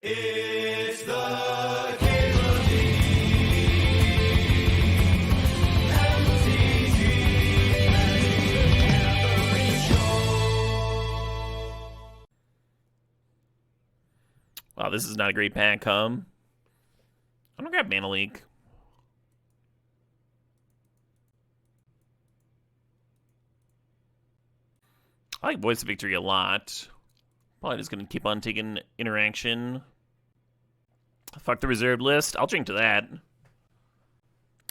It's the Cable Wow, this is not a great pack, I'm gonna grab Mana Leak. I like Voice of Victory a lot. Probably just gonna keep on taking interaction. Fuck the reserved list. I'll drink to that.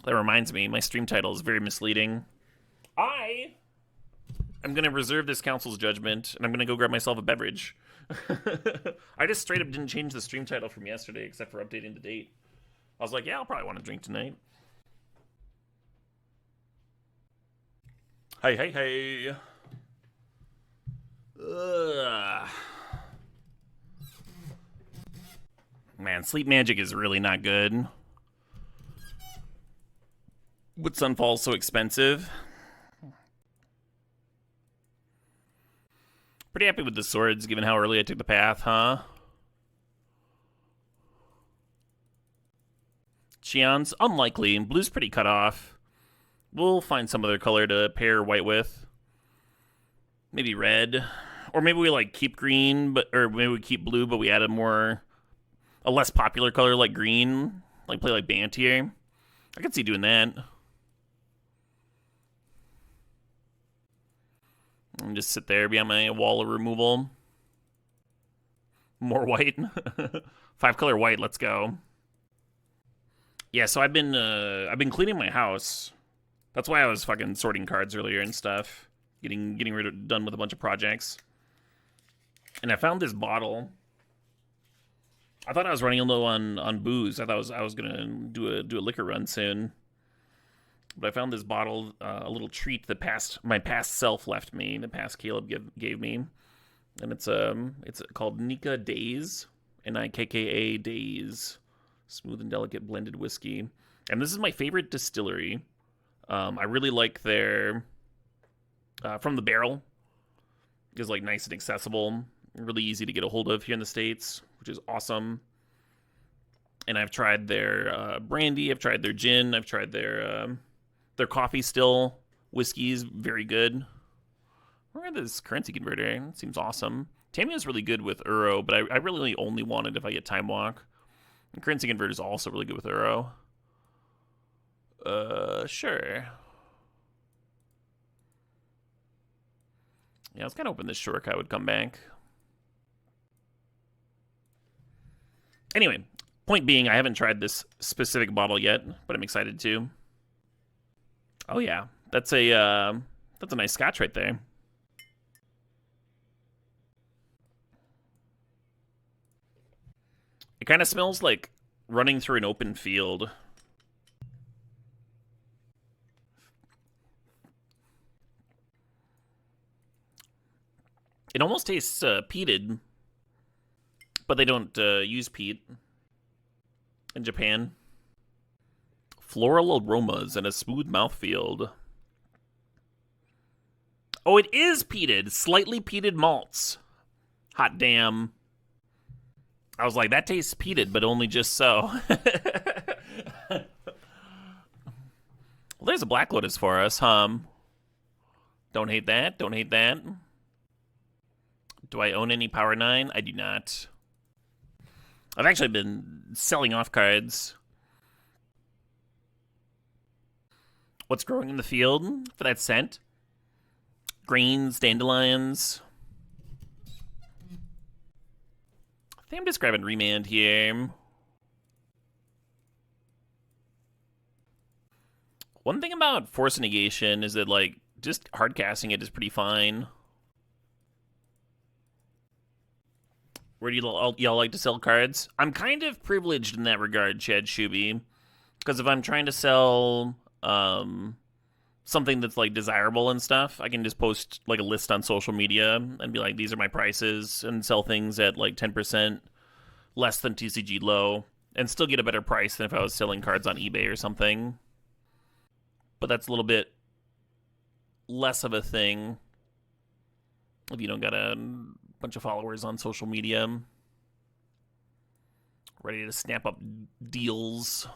That reminds me, my stream title is very misleading. I'm gonna reserve this council's judgment, and I'm gonna go grab myself a beverage. I just straight up didn't change the stream title from yesterday, except for updating the date. I was like, yeah, I'll probably want to drink tonight. Hey. Ugh. Man, Sleep Magic is really not good. With Sunfall so expensive. Pretty happy with the swords, given how early I took the path, huh? Cheon's unlikely. Blue's pretty cut off. We'll find some other color to pair white with. Maybe red. Or maybe we like keep green, or maybe we keep blue, but we add a less popular color like green. Like play like Bant here. I could see doing that. And just sit there behind my wall of removal. More white. 5-color white, let's go. Yeah, so I've been cleaning my house. That's why I was fucking sorting cards earlier and stuff. Done with a bunch of projects. And I found this bottle. I thought I was running low on booze. I thought I was gonna do a liquor run soon. But I found this bottle, a little treat that my past self left me, the past Caleb gave me. And it's called Nika Days, Nikka Days. Smooth and delicate blended whiskey. And this is my favorite distillery. I really like their From the Barrel. Is like nice and accessible. Really easy to get a hold of here in the States, which is awesome. And I've tried their brandy, I've tried their gin, I've tried their coffee still. Whiskey's very good. Look at this currency converter. It seems awesome. Tamiya's really good with Uro, but I really only want it if I get Time Walk. And currency converter is also really good with Uro. Sure. Yeah, I was kind of hoping this Shurikai would come back. Anyway, point being, I haven't tried this specific bottle yet, but I'm excited to. Oh yeah, that's a nice scotch right there. It kind of smells like running through an open field. It almost tastes peated, but they don't use peat in Japan. Floral aromas and a smooth mouthfeel. Oh, it is peated. Slightly peated malts. Hot damn. I was like, that tastes peated, but only just so. Well, there's a Black Lotus for us, Don't hate that. Don't hate that. Do I own any Power 9? I do not. I've actually been selling off cards. What's growing in the field for that scent? Greens, dandelions. I think I'm just grabbing Remand here. One thing about Force Negation is that, like, just hardcasting it is pretty fine. Where do y'all like to sell cards? I'm kind of privileged in that regard, Chad Shuby. Because if I'm trying to sell something that's like desirable and stuff, I can just post like a list on social media and be like, these are my prices, and sell things at like 10% less than TCG low and still get a better price than if I was selling cards on eBay or something. But that's a little bit less of a thing if you don't got a bunch of followers on social media. Ready to snap up deals.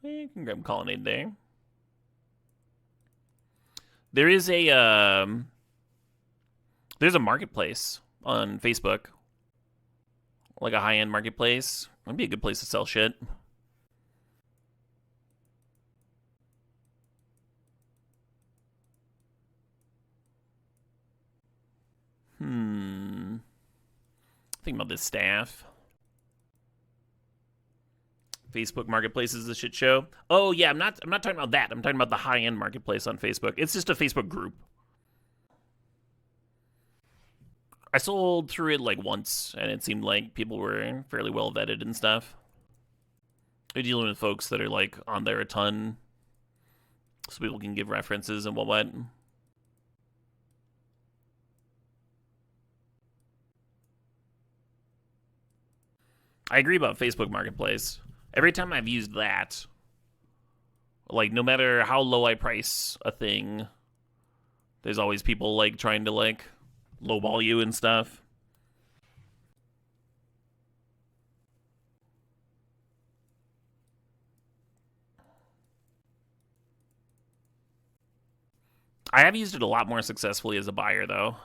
You can grab Colonnade there. There is there's a marketplace on Facebook. Like a high-end marketplace. That'd be a good place to sell shit. Think about this staff. Facebook Marketplace is a shit show. Oh yeah, I'm not talking about that. I'm talking about the high-end marketplace on Facebook. It's just a Facebook group. I sold through it like once, and it seemed like people were fairly well vetted and stuff. You're dealing with folks that are like on there a ton, so people can give references and what. I agree about Facebook Marketplace. Every time I've used that, like no matter how low I price a thing, there's always people like trying to like lowball you and stuff. I have used it a lot more successfully as a buyer, though.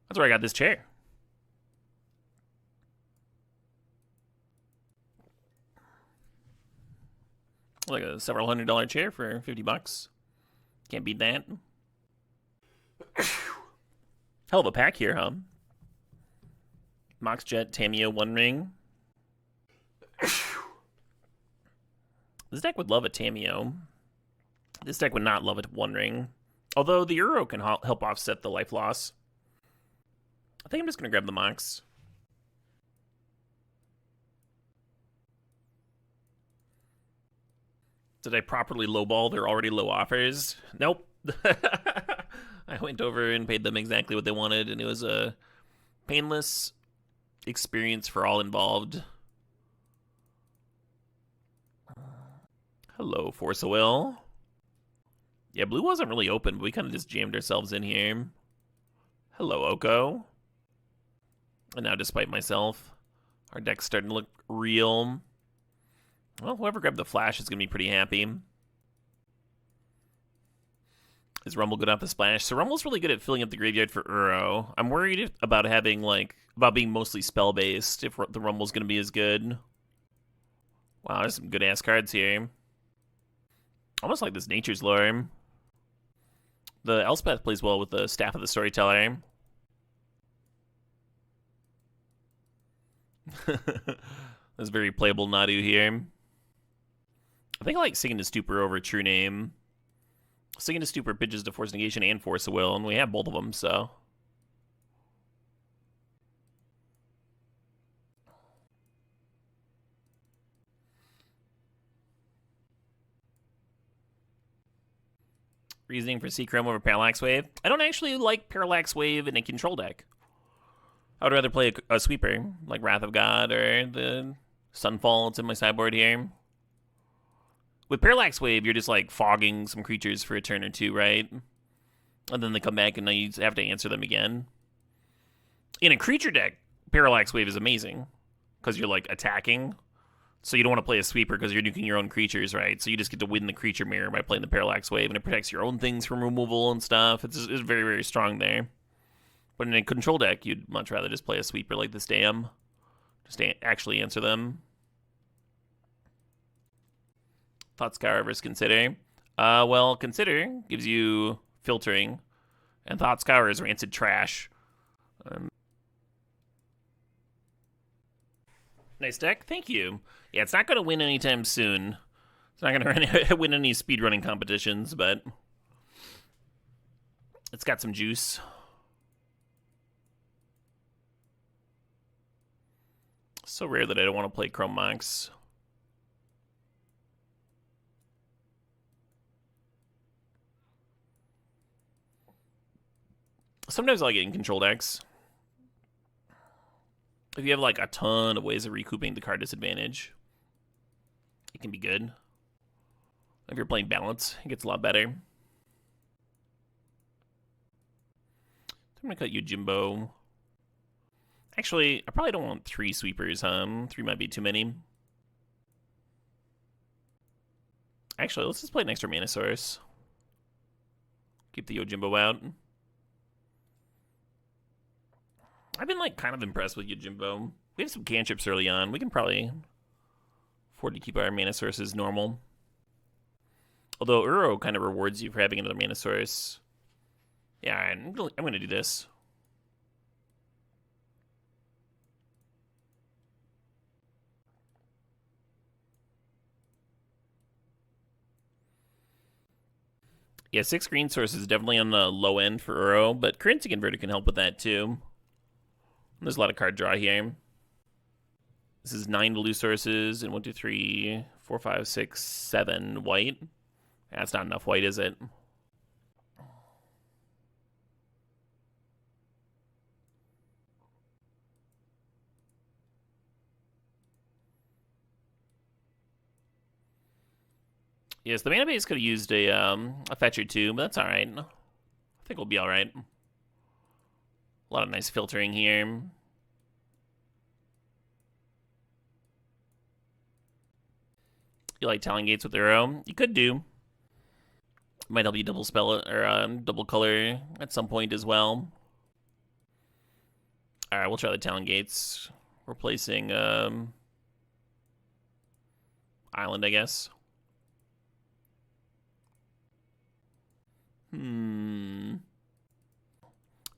That's where I got this chair. Like a several $100 chair for $50. Can't beat that. Hell of a pack here, huh? Moxjet, Tamiyo, One Ring. This deck would love a Tamiyo. This deck would not love a One Ring. Although the Euro can help offset the life loss. I think I'm just going to grab the Mox. Did I properly lowball their already low offers? Nope. I went over and paid them exactly what they wanted, and it was a painless experience for all involved. Hello, Force of Will. Yeah, blue wasn't really open, but we kind of just jammed ourselves in here. Hello, Oko. And now, despite myself, our deck's starting to look real. Well, whoever grabbed the flash is going to be pretty happy. Is Rumble good off the splash? So Rumble's really good at filling up the graveyard for Uro. I'm worried about having, like, about being mostly spell-based, if the Rumble's going to be as good. Wow, there's some good-ass cards here. Almost like this Nature's Lore. The Elspeth plays well with the Staff of the Storyteller. That's very playable Nadu here. I think I like Singing to Stupor over True Name. Singing to Stupor pitches to Force Negation and Force of Will, and we have both of them, so. Reasoning for Seachrome over Parallax Wave. I don't actually like Parallax Wave in a control deck. I would rather play a sweeper, like Wrath of God or the Sunfall. It's in my sideboard here. With Parallax Wave, you're just like fogging some creatures for a turn or two, right? And then they come back and now you have to answer them again. In a creature deck, Parallax Wave is amazing because you're like attacking. So you don't want to play a sweeper because you're nuking your own creatures, right? So you just get to win the creature mirror by playing the Parallax Wave, and it protects your own things from removal and stuff. It's very, very strong there. But in a control deck, you'd much rather just play a sweeper like this Dam. Just actually answer them. Thought Scour versus Consider. Well, Consider gives you filtering, and Thought Scour is rancid trash. Nice deck, thank you. Yeah, it's not going to win anytime soon. It's not going to win any speedrunning competitions, but it's got some juice. So rare that I don't want to play Chrome Mox. Sometimes I like getting control decks. If you have like a ton of ways of recouping the card disadvantage, it can be good. If you're playing balance, it gets a lot better. I'm gonna cut you, Jimbo. Actually, I probably don't want 3 sweepers, 3 might be too many. Actually, let's just play an extra mana source. Keep the Yojimbo out. I've been, like, kind of impressed with Yojimbo. We have some cantrips early on. We can probably afford to keep our mana sources normal. Although Uro kind of rewards you for having another mana source. Yeah, I'm going to do this. Yeah, 6 green sources is definitely on the low end for Uro, but Currency Converter can help with that too. There's a lot of card draw here. This is 9 blue sources and 1, 2, 3, 4, 5, 6, 7 white. That's not enough white, is it? Yes, the mana base could have used a fetcher too, but that's all right. I think we'll be all right. A lot of nice filtering here. You like Talon Gates with Uro? You could do. Might help you double spell it or double color at some point as well. All right, we'll try the Talon Gates, replacing Island, I guess.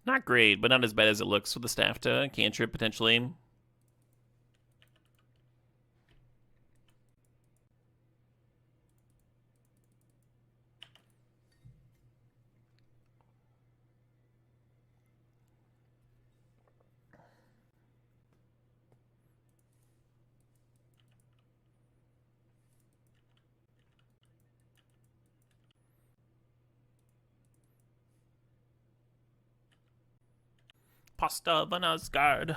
Not great, but not as bad as it looks with the staff to cantrip potentially. Pasta Van Asgard.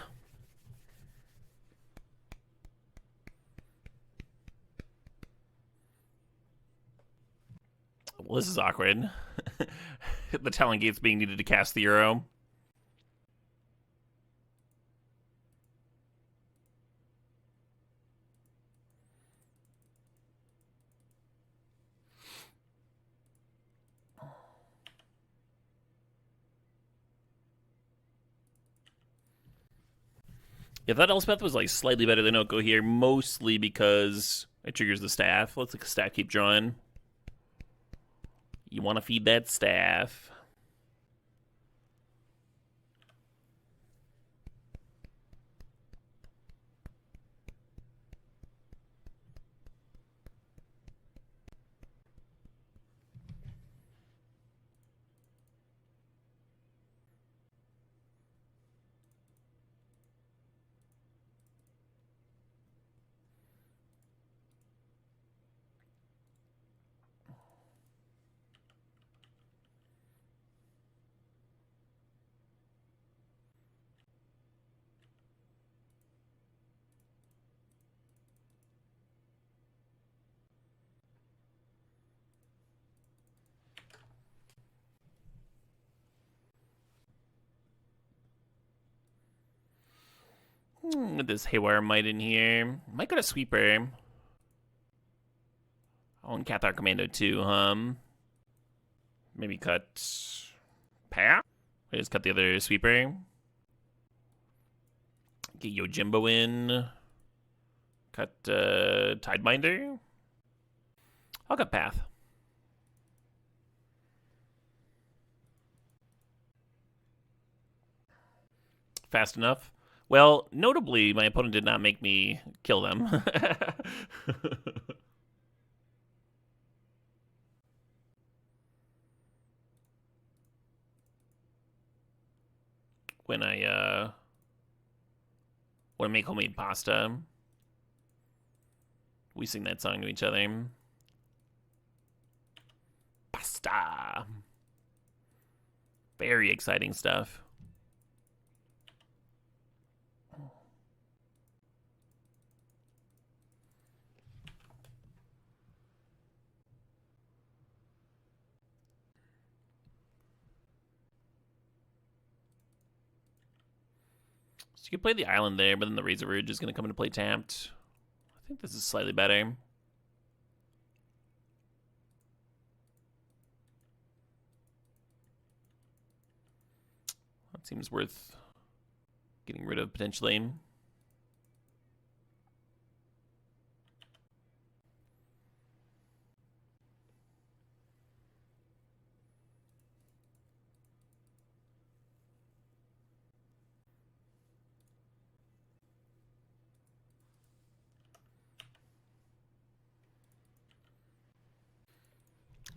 Well, this is awkward. The Talon Gates being needed to cast the Uro. If that Elspeth was like slightly better than Oko here, mostly because it triggers the staff. Let's let the staff keep drawing. You want to feed that staff. With this Haywire Might in here. Might go to Sweeper. Oh, and Cathar Commando too, Maybe cut Path? I just cut the other Sweeper. Get Yojimbo in. Cut Tidebinder. I'll cut Path. Fast enough. Well, notably, my opponent did not make me kill them. when I make homemade pasta, we sing that song to each other. Pasta. Very exciting stuff. you could play the island there, but then the Razor Ridge is going to come into play tapped. I think this is slightly better. That seems worth getting rid of potentially.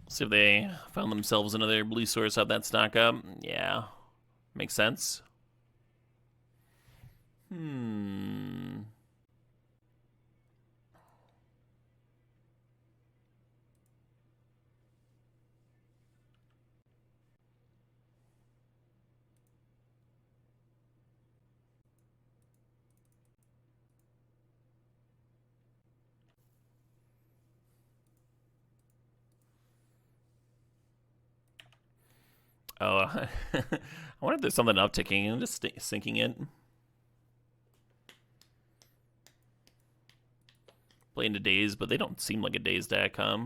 See if they found themselves another blue source, how'd that stock up? Yeah, makes sense. Oh, I wonder if there's something upticking and just sinking it. Play into Daze, but they don't seem like a Daze deck, huh?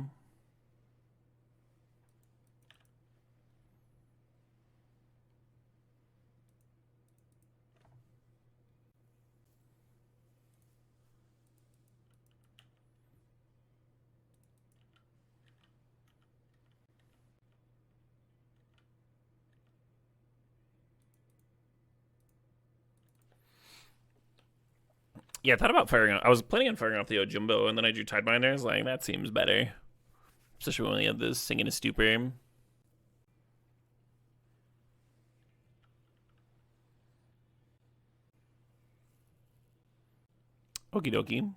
Yeah, I thought about firing. I was planning on firing off the Ojumbo, and then I drew Tidebinder. I was like, that seems better, especially when we have this singing a stupor. Okie dokie.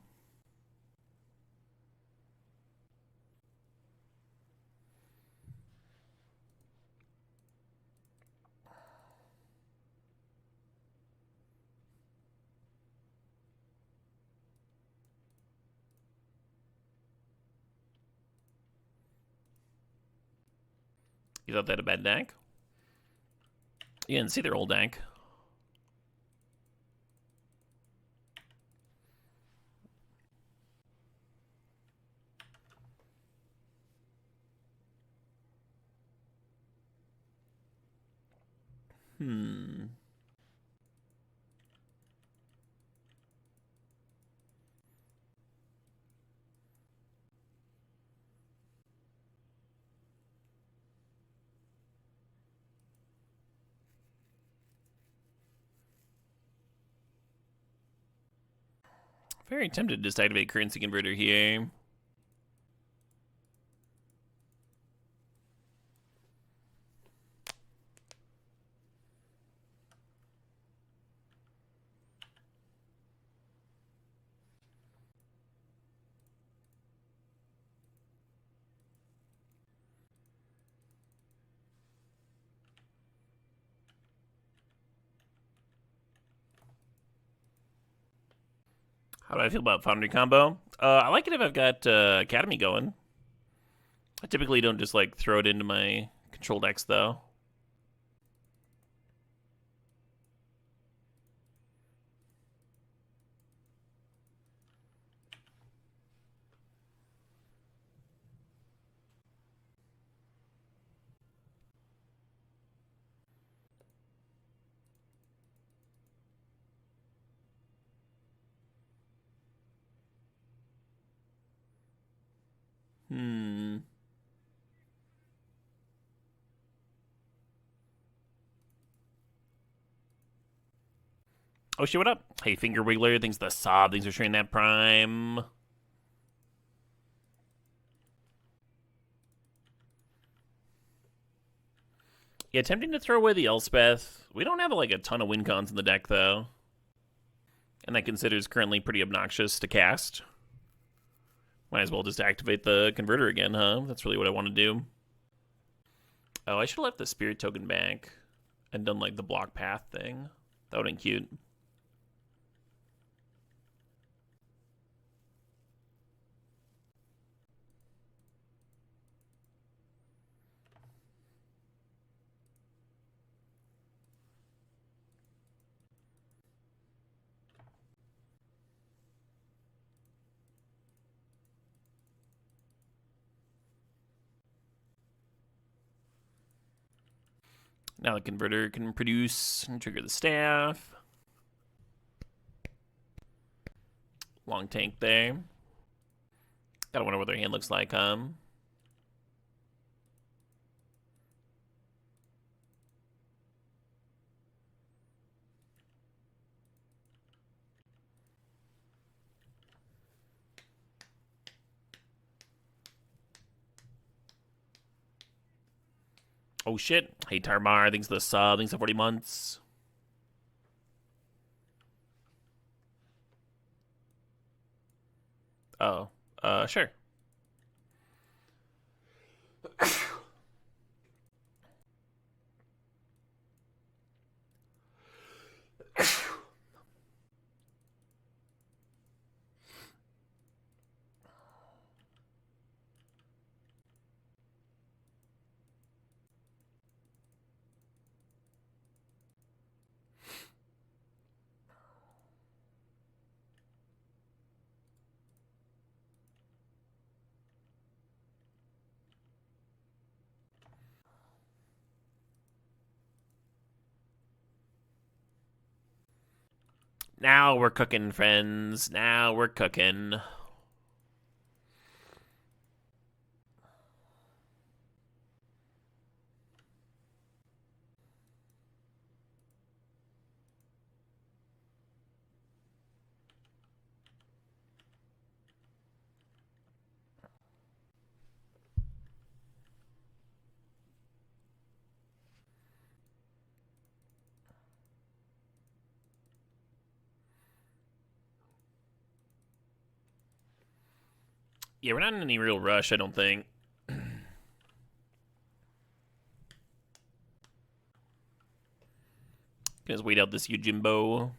You thought they had a bad deck? You didn't see their old deck. Very tempted to just activate currency converter here. How do I feel about Foundry combo? I like it if I've got Academy going. I typically don't just like throw it into my control decks though. Oh shit, what up? Hey, Finger Wiggler, thanks the sob, thanks for sharing that prime. Yeah, tempting to throw away the Elspeth. We don't have like a ton of win cons in the deck though. And that considers currently pretty obnoxious to cast. Might as well just activate the converter again, huh? That's really what I want to do. Oh, I should have left the spirit token back and done like the block path thing. That would have been cute. Now the converter can produce and trigger the staff. Long tank there. Gotta wonder what their hand looks like, Oh shit. Hey Tarmar, thanks for the sub, thanks for 40 months. Oh, sure. Now we're cooking, friends. Now we're cooking. Yeah, we're not in any real rush, I don't think. Just wait out this Yojimbo.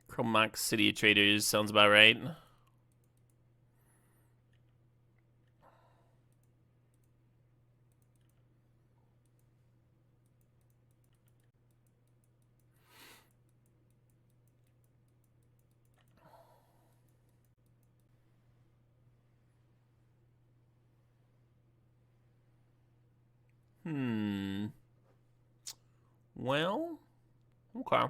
Chromox City of Traders sounds about right. Well, okay.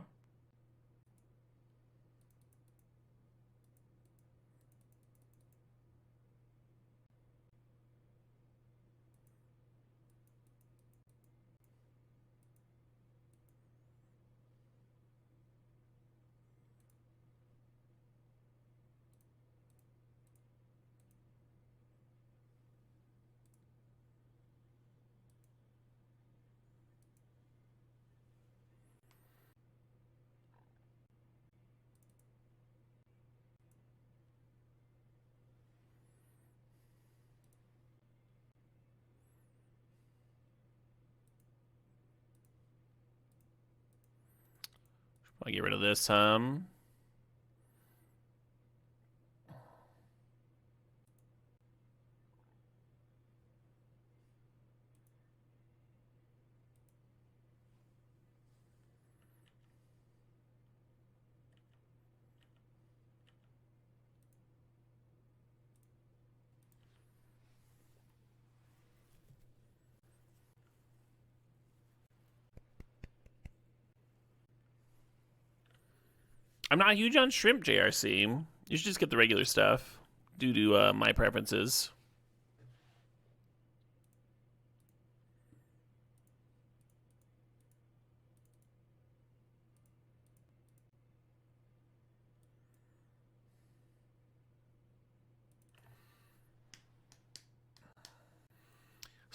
I'll get rid of this. I'm not huge on shrimp JRC. You should just get the regular stuff due to my preferences.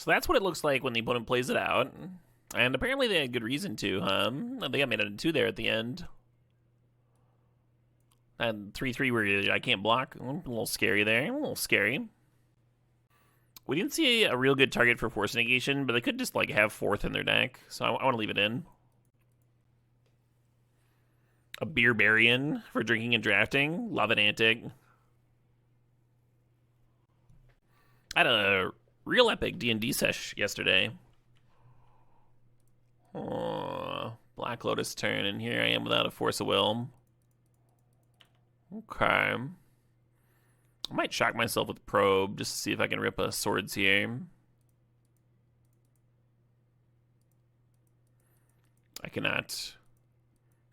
So that's what it looks like when the opponent plays it out. And apparently they had good reason to, huh? They got made out of 2 there at the end. And 3-3 where I can't block. A little scary there. A little scary. We didn't see a real good target for Force Negation, but they could just like have 4th in their deck. So I want to leave it in. A Beerbarian for drinking and drafting. Love it, Antic. I had a real epic D&D sesh yesterday. Oh, Black Lotus turn, and here I am without a Force of Will. Okay. I might shock myself with Probe just to see if I can rip a Swords here. I cannot.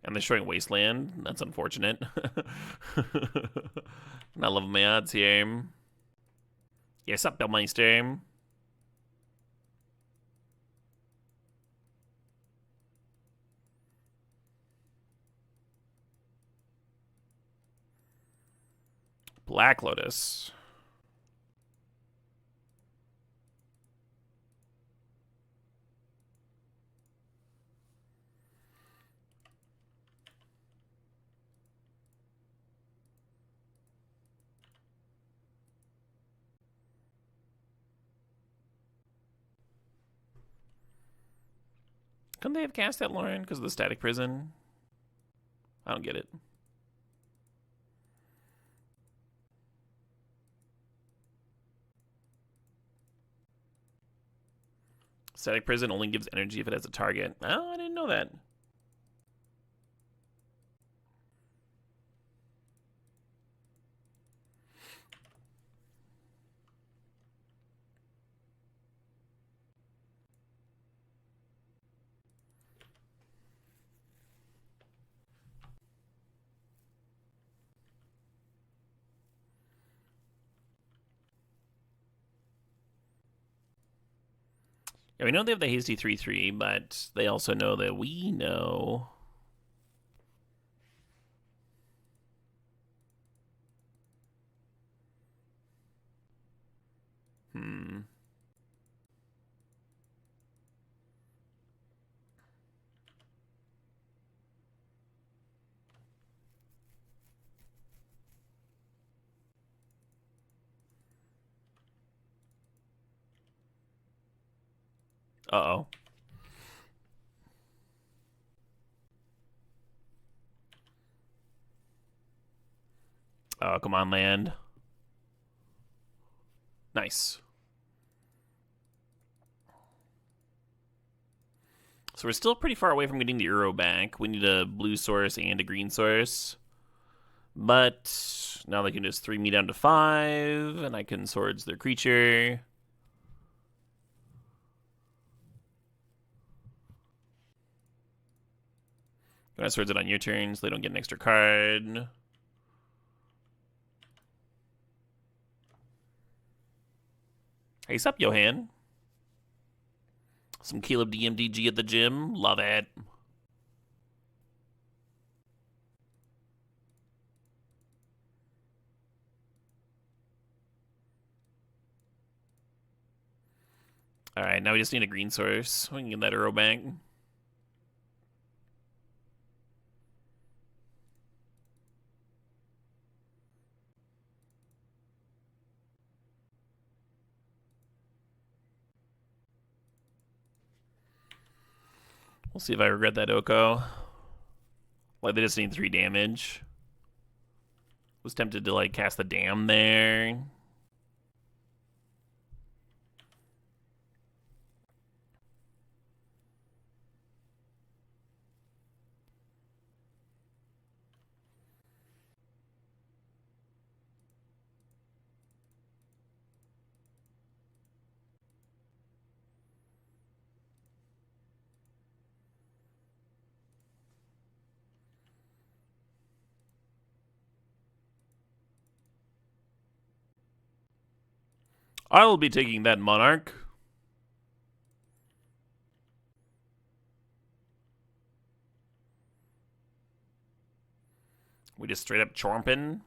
And they're showing Wasteland. That's unfortunate. Not loving my odds here. Yes, up, Bellmeister. Black Lotus. Couldn't they have cast that, Lauren, because of the Static Prison? I don't get it. Static Prison only gives energy if it has a target. Oh, I didn't know that. Yeah, we know they have the hasty 3-3, but they also know that we know. Uh-oh. Oh, come on, land. Nice. So we're still pretty far away from getting the Euro back. We need a blue source and a green source. But now they can just 3 me down to 5, and I can Swords their creature. Can I Swords it on your turn so they don't get an extra card? Ace up, Johan. Some Caleb DMDG at the gym. Love it. Alright, now we just need a green source. We can get that Euro back. We'll see if I regret that Oko. Like, they just need 3 damage. Was tempted to, like, cast the Dam there. I'll be taking that Monarch. We just straight up chomping.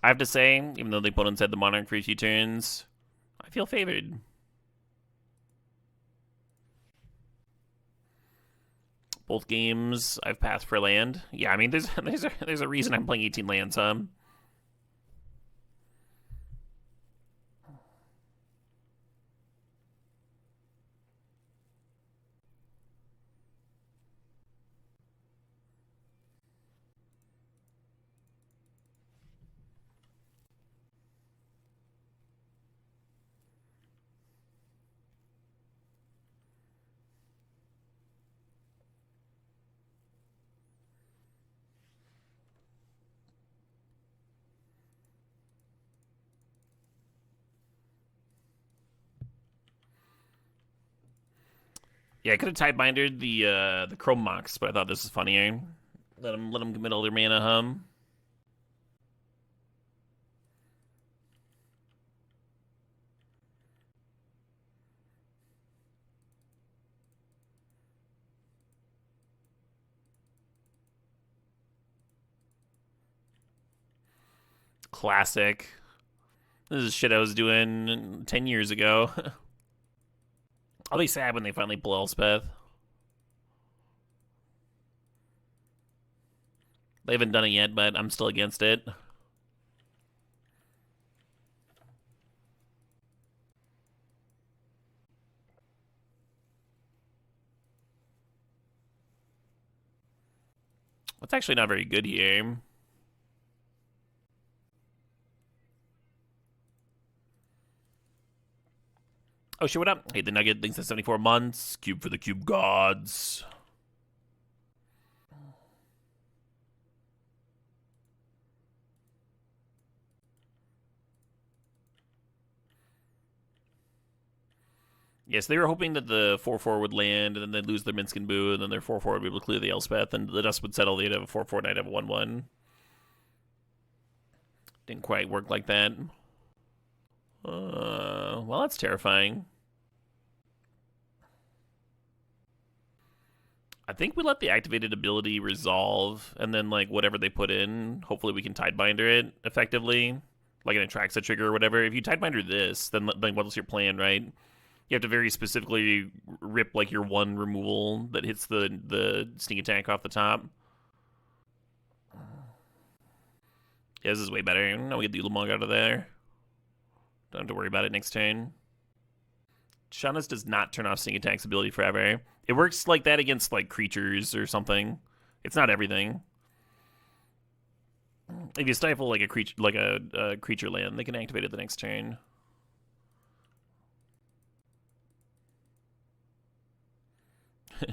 I have to say, even though the opponents had the Monarch for a few turns, I feel favored. Both games, I've passed for land. Yeah, I mean, there's a reason I'm playing 18 lands, huh? Yeah, I could have Tidebindered the Chrome Mox, but I thought this was funnier. Let them commit all their mana, hum. Classic. This is shit I was doing 10 years ago. I'll be sad when they finally pull Elspeth. They haven't done it yet, but I'm still against it. That's actually not very good here. Oh shit, what up? Hey, the Nugget thinks that's 74 months. Cube for the Cube Gods. Yes, they were hoping that the 4/4 would land, and then they'd lose their Minskin Boo, and then their 4/4 would be able to clear the Elspeth, and the dust would settle. They'd have a 4/4, and I'd have a 1/1. Didn't quite work like that. Well, that's terrifying. I think we let the activated ability resolve, and then like whatever they put in, hopefully we can Tidebinder it effectively, like an Atraxa trigger or whatever. If you Tidebinder this, then what's your plan, right? You have to very specifically rip like your one removal that hits the sneak attack off the top. Yeah, this is way better. Now we get the Ulamog out of there. Don't have to worry about it next turn. Shauna's does not turn off sneak attack's ability forever. It works like that against like creatures or something. It's not everything. If you stifle like a creature, like a creature land, they can activate it the next turn.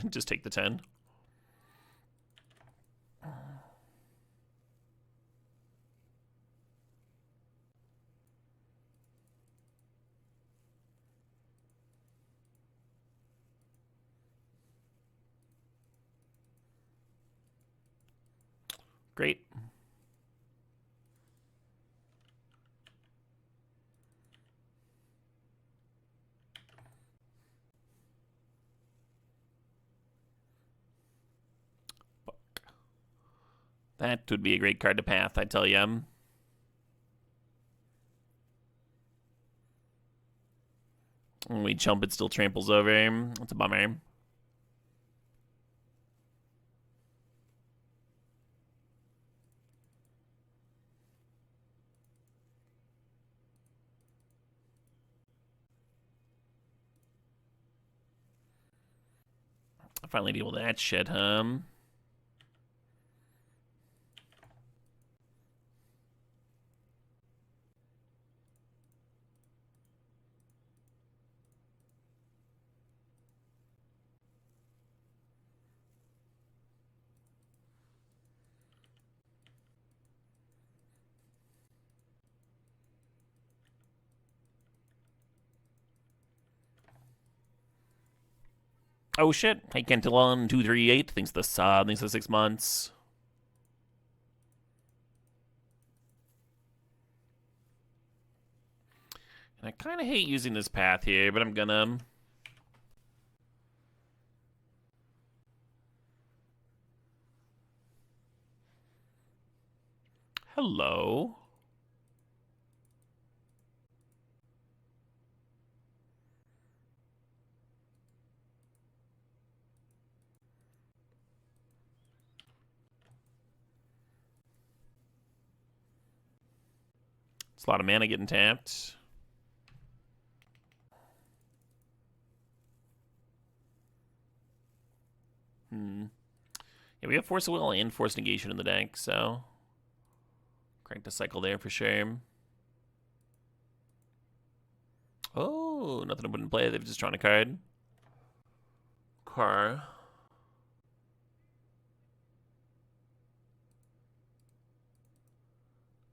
Just take the 10. Great. That would be a great card to path, I tell you. When we jump, it still tramples over. That's a bummer. I finally deal with that shit, Oh shit! Hey, Kentilon 238 thinks the 6 months. And I kind of hate using this path here, but I'm gonna. Hello. It's a lot of mana getting tapped. Yeah, we have Force of Will and Force Negation in the deck, so crank the cycle there for sure. Oh, nothing to put in play. They've just drawn a card. Car.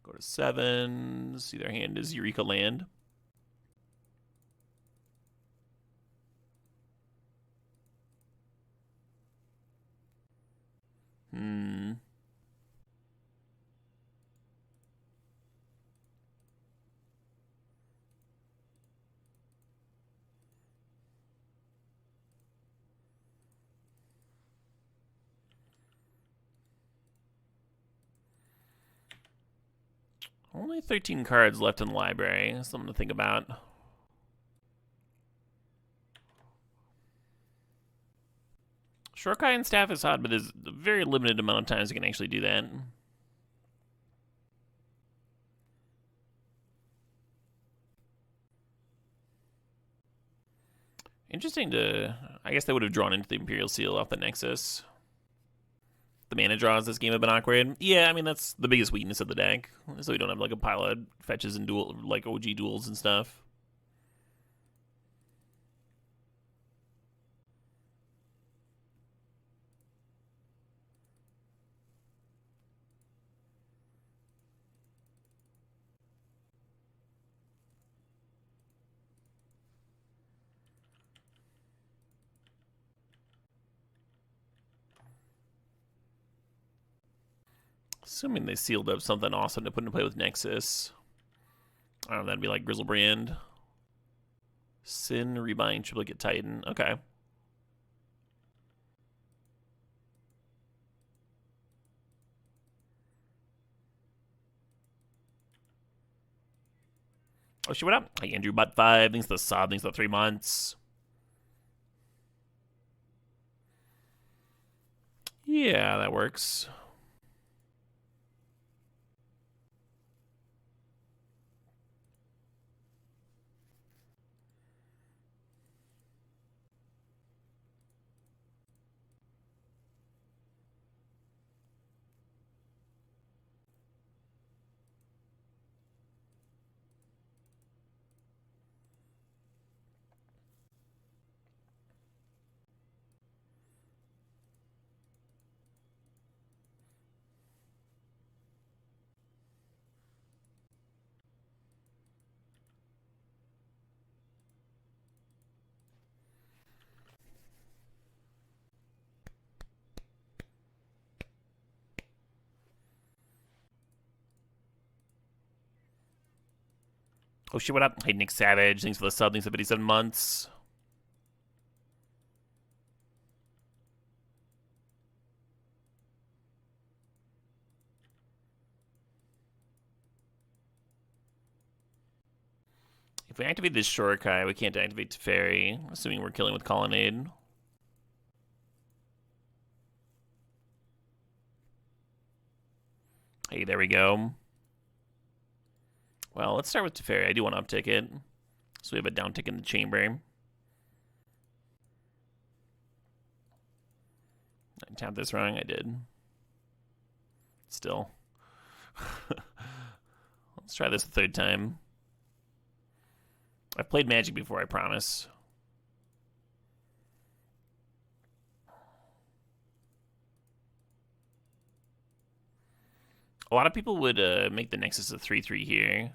Go to 7. See, their hand is Eureka Land. Only 13 cards left in the library. Something to think about. Shorkai and Staff is hot, but there's a very limited amount of times you can actually do that. Interesting to... I guess they would have drawn into the Imperial Seal off the Nexus. The mana draws this game have been awkward. Yeah, I mean, that's the biggest weakness of the deck. So we don't have, like, a pile of fetches and dual, like, OG duels and stuff. Assuming they sealed up something awesome to put into play with Nexus. I don't know, that'd be like Grizzlebrand. Sin, Rebind, Triplicate Titan. Okay. Oh, shit, what up? Hey, Andrew, Butt 5. Thanks for the sub. Thanks for the 3 months. Yeah, that works. Oh shit, what up? Hey, Nick Savage. Thanks for the sub. Thanks for 57 months. If we activate this Shorikai, we can't activate Teferi, assuming we're killing with Colonnade. Hey, there we go. Well, let's start with Teferi. I do want to uptick it. So we have a downtick in the chamber. I tapped this wrong. I did. Still. Let's try this a 3rd time. I've played Magic before, I promise. A lot of people would make the Nexus a 3/3 here,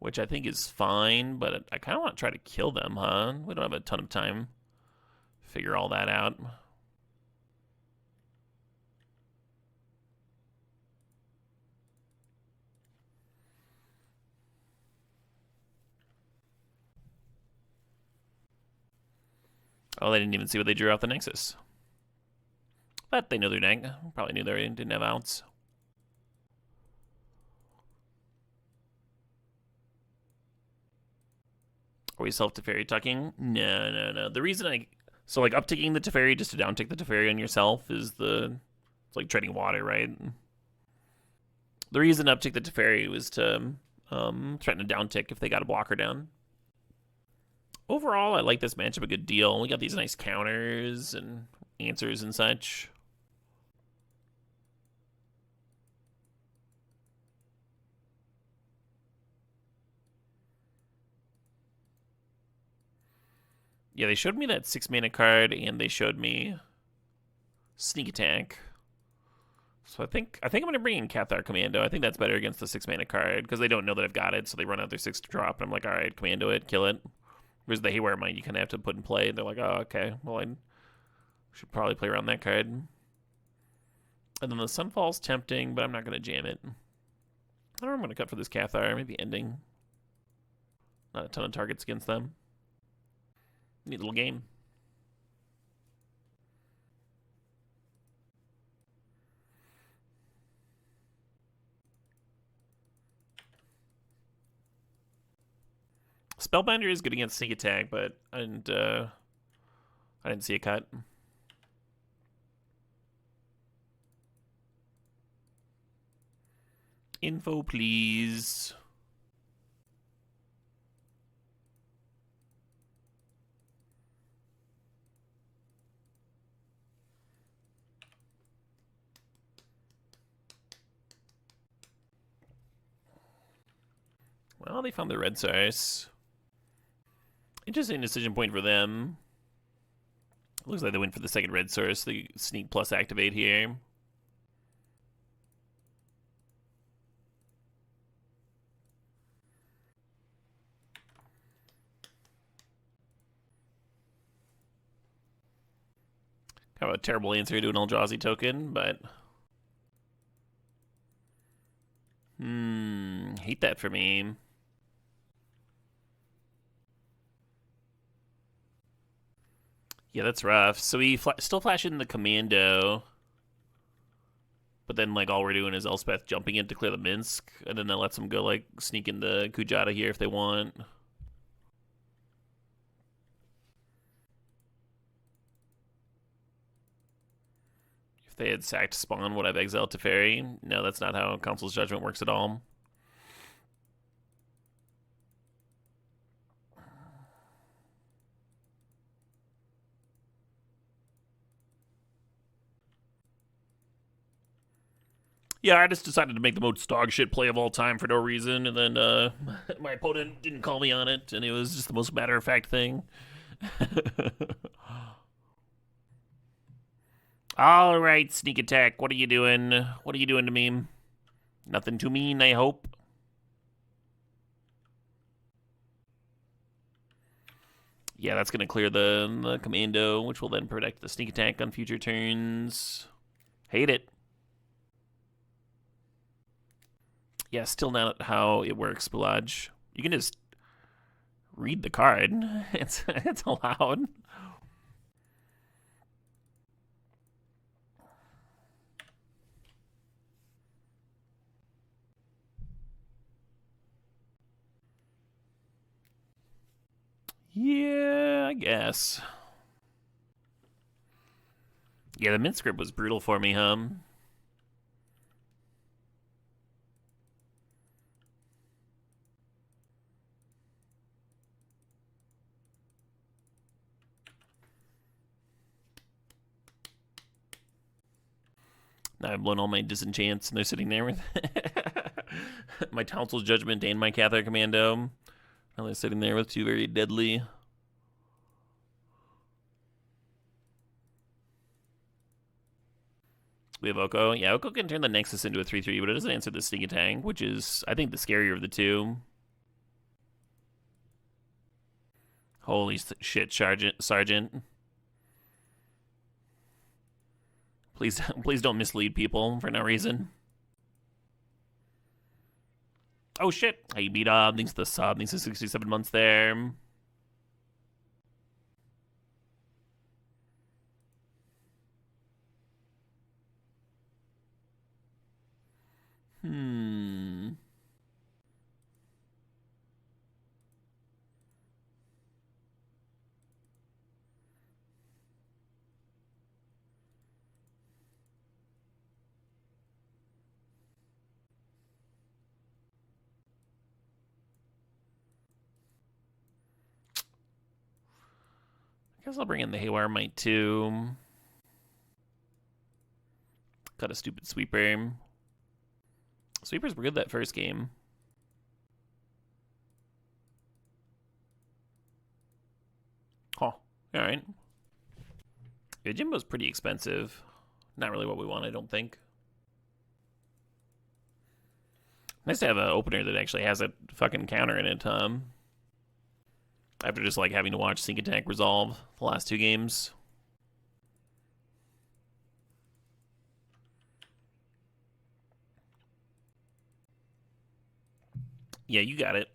which I think is fine, but I kind of want to try to kill them, huh? We don't have a ton of time to figure all that out. Oh, they didn't even see what they drew off the Nexus. But they know their deck. Probably knew they didn't have outs. Are we self-Teferi tucking? No. The reason so, like, upticking the Teferi just to downtick the Teferi on yourself is it's like treading water, right? The reason to uptick the Teferi was to Threaten a down tick if they got a blocker down. Overall, I like this matchup a good deal. We got these nice counters and answers and such. Yeah, they showed me that 6 mana card, and they showed me Sneak Attack. So I think I'm gonna bring in Cathar Commando. I think that's better against the 6 mana card because they don't know that I've got it, so they run out their 6 to drop, and I'm like, all right, Commando it, kill it. Whereas the Haywire Might you kind of have to put in play. They're like, oh, okay, well, I should probably play around that card. And then the Sunfall's tempting, but I'm not gonna jam it. I don't know I'm gonna cut for this Cathar, maybe Ending. Not a ton of targets against them. Neat little game. Spellbinder is good against Sneak Attack, but I didn't see a cut. Info, please. Well, they found the red source. Interesting decision point for them. Looks like they went for the second red source. The sneak plus activate here. Kind of a terrible answer to an Eldrazi token, but hate that for me. Yeah, that's rough. So we still flash in the Commando, but then like all we're doing is Elspeth jumping in to clear the Minsk, and then that lets them go like sneak into Kujata here if they want. If they had sacked Spawn, would I've exiled Teferi? No, that's not how Council's Judgment works at all. Yeah, I just decided to make the most dog shit play of all time for no reason, and then my opponent didn't call me on it, and it was just the most matter-of-fact thing. All right, Sneak Attack, what are you doing? What are you doing to me? Nothing too mean, I hope. Yeah, that's going to clear the Commando, which will then protect the Sneak Attack on future turns. Hate it. Yeah, still not how it works, Balaj. You can just read the card. It's allowed. Yeah, I guess. Yeah, the mint script was brutal for me, huh? Now I've blown all my disenchants, and they're sitting there with my Council's Judgment and my Cathar Commando. Now they're sitting there with two very deadly. We have Oko. Yeah, Oko can turn the Nexus into a 3/3, but it doesn't answer the Sneak Attack, which is, I think, the scarier of the two. Holy shit, Sergeant. Please don't mislead people for no reason. Oh shit! Hey, beat up. Thanks to the sub. Thanks to 67 months there. Guess I'll bring in the Haywire Might too. Got a stupid sweeper. Sweepers were good that first game. Oh, alright. Yeah, Jimbo's pretty expensive. Not really what we want, I don't think. Nice to have an opener that actually has a fucking counter in it, after just like having to watch Sync Attack resolve the last two games. Yeah, you got it.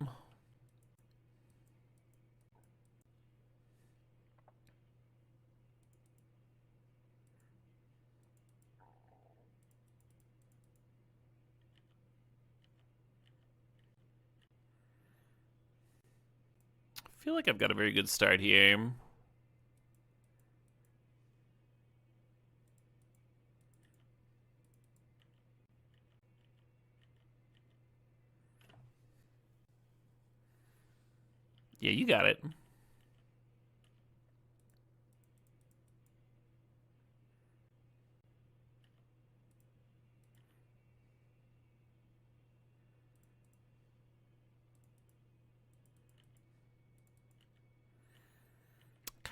I feel like I've got a very good start here. Yeah, you got it.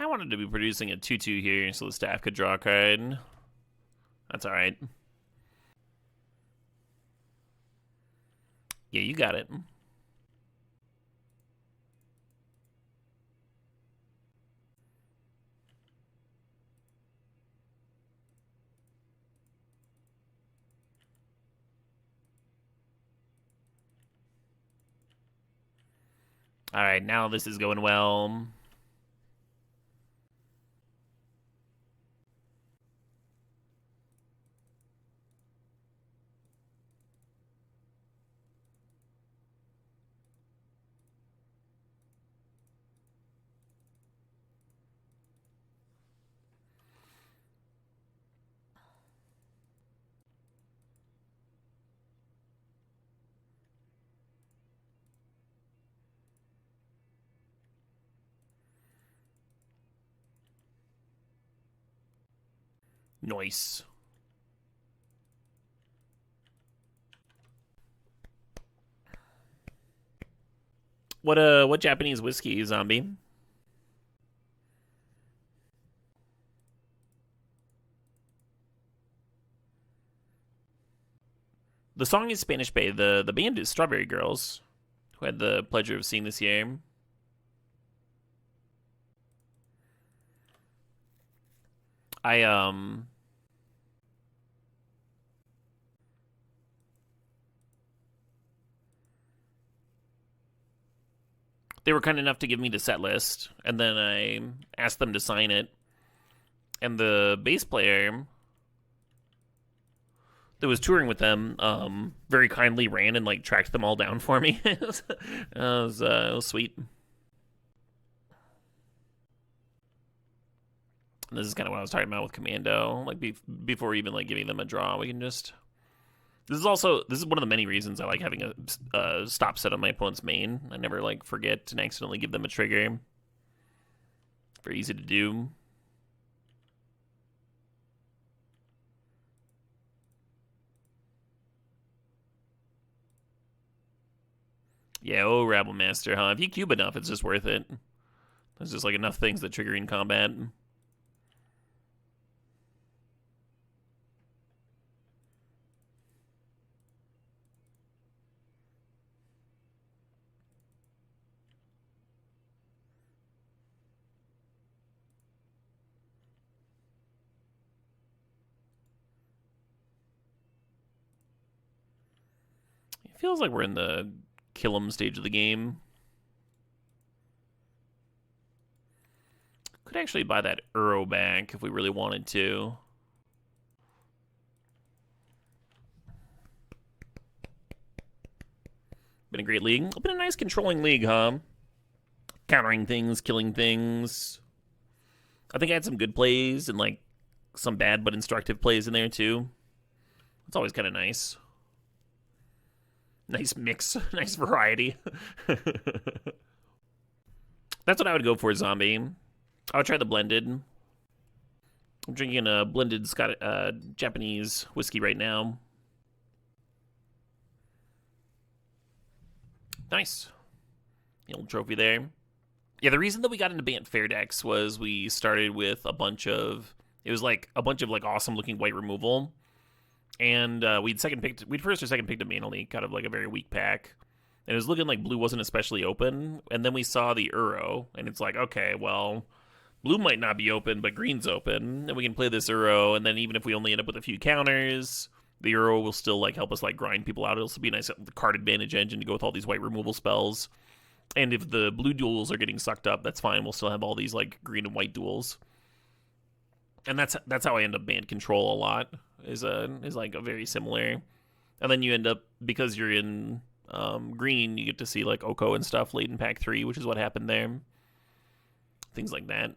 I wanted to be producing a 2-2 here so the staff could draw a card. That's alright. Yeah, you got it. Alright, now this is going well. Nice. What Japanese whiskey, zombie? The song is Spanish Bay. The band is Strawberry Girls, who I had the pleasure of seeing this year. They were kind enough to give me the set list, and then I asked them to sign it. And the bass player that was touring with them very kindly ran and like tracked them all down for me. It was sweet. And this is kind of what I was talking about with Commando. Like before even like giving them a draw, we can just. This is one of the many reasons I like having a stop set on my opponent's main. I never like forget and accidentally give them a trigger. Very easy to do. Yeah, oh, Rabble Master, huh? If you cube enough, it's just worth it. There's just like enough things that trigger in combat. It feels like we're in the kill 'em stage of the game. Could actually buy that Uro back if we really wanted to. Been a great league. Been a nice controlling league, huh? Countering things, killing things. I think I had some good plays and like some bad but instructive plays in there too. It's always kind of nice. Nice mix, nice variety. That's what I would go for, zombie. I'll try the blended. I'm drinking a blended Japanese whiskey right now. Nice. The old trophy there. Yeah, the reason that we got into Bant Fair decks was we started with a bunch of... It was like a bunch of like awesome looking white removal. And we'd first or second picked a manually, kind of like a very weak pack. And it was looking like blue wasn't especially open. And then we saw the Uro, and it's like, okay, well, blue might not be open, but green's open. And we can play this Uro, and then even if we only end up with a few counters, the Uro will still like help us like grind people out. It'll still be a nice card advantage engine to go with all these white removal spells. And if the blue duels are getting sucked up, that's fine. We'll still have all these like green and white duels. And that's how I end up banned control a lot. Is like a very similar. And then you end up, because you're in green, you get to see like Oko and stuff late in pack 3, which is what happened there. Things like that.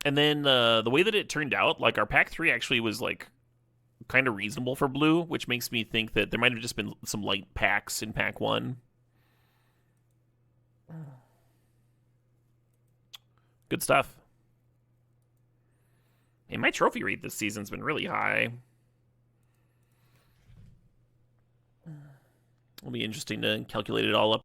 And then the way that it turned out, like our pack 3 actually was like kind of reasonable for blue, which makes me think that there might have just been some light packs in pack 1. Good stuff. And my trophy rate this season's been really high. It'll be interesting to calculate it all up.